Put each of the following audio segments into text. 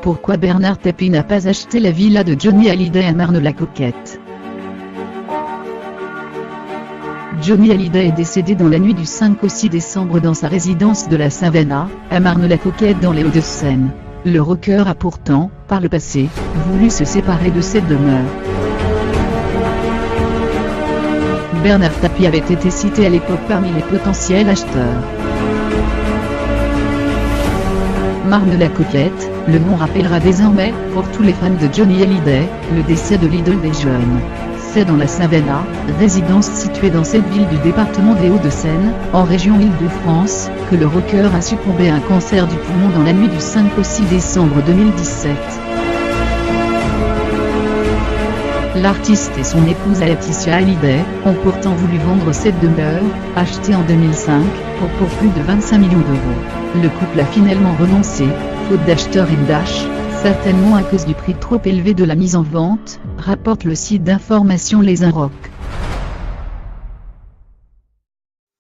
Pourquoi Bernard Tapie n'a pas acheté la villa de Johnny Hallyday à Marne-la-Coquette? Johnny Hallyday est décédé dans la nuit du 5 au 6 décembre dans sa résidence de la Savannah, à Marne-la-Coquette dans les Hauts-de-Seine. Le rocker a pourtant, par le passé, voulu se séparer de cette demeure. Bernard Tapie avait été cité à l'époque parmi les potentiels acheteurs. Marne-la-Coquette, le nom rappellera désormais, pour tous les fans de Johnny Hallyday, le décès de l'idole des jeunes. C'est dans la Savannah, résidence située dans cette ville du département des Hauts-de-Seine, en région Île-de-France, que le rocker a succombé à un cancer du poumon dans la nuit du 5 au 6 décembre 2017. L'artiste et son épouse Laetitia Hallyday ont pourtant voulu vendre cette demeure, achetée en 2005, pour plus de 25 millions d'euros. Le couple a finalement renoncé, faute d'acheteurs et d'ash, certainement à cause du prix trop élevé de la mise en vente, rapporte le site d'information Les Inrocks.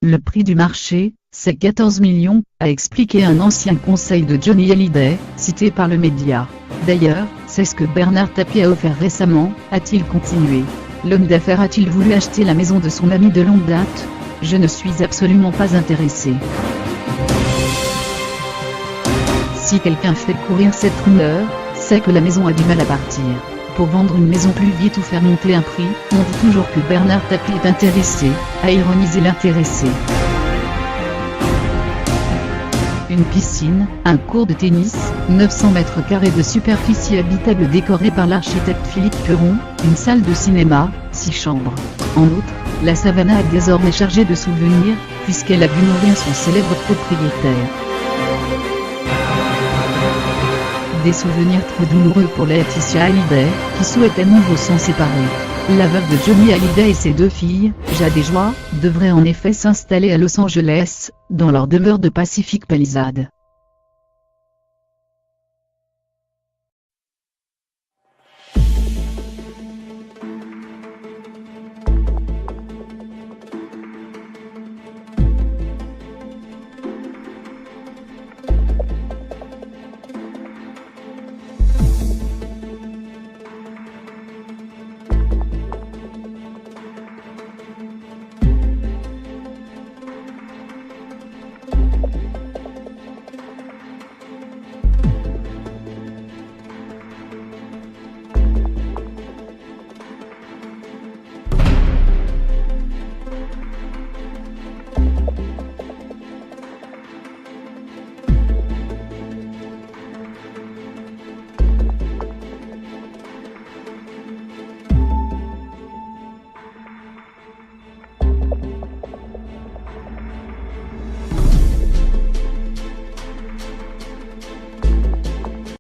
Le prix du marché, c'est 14 millions, a expliqué un ancien conseil de Johnny Hallyday, cité par le média. D'ailleurs, c'est ce que Bernard Tapie a offert récemment, a-t-il continué. L'homme d'affaires a-t-il voulu acheter la maison de son ami de longue date? Je ne suis absolument pas intéressé. Si quelqu'un fait courir cette rumeur, c'est que la maison a du mal à partir. Pour vendre une maison plus vite ou faire monter un prix, on dit toujours que Bernard Tapie est intéressé, a ironisé l'intéressé. Une piscine, un court de tennis, 900 mètres carrés de superficie habitable décorée par l'architecte Philippe Peron, une salle de cinéma, 6 chambres. En outre, la Savannah est désormais chargée de souvenirs, puisqu'elle a vu mourir son célèbre propriétaire. Des souvenirs trop douloureux pour Laetitia Hallyday, qui souhaite à nouveau s'en séparer. La veuve de Johnny Hallyday et ses 2 filles, Jade et Joie, devraient en effet s'installer à Los Angeles, dans leur demeure de Pacific Palisades.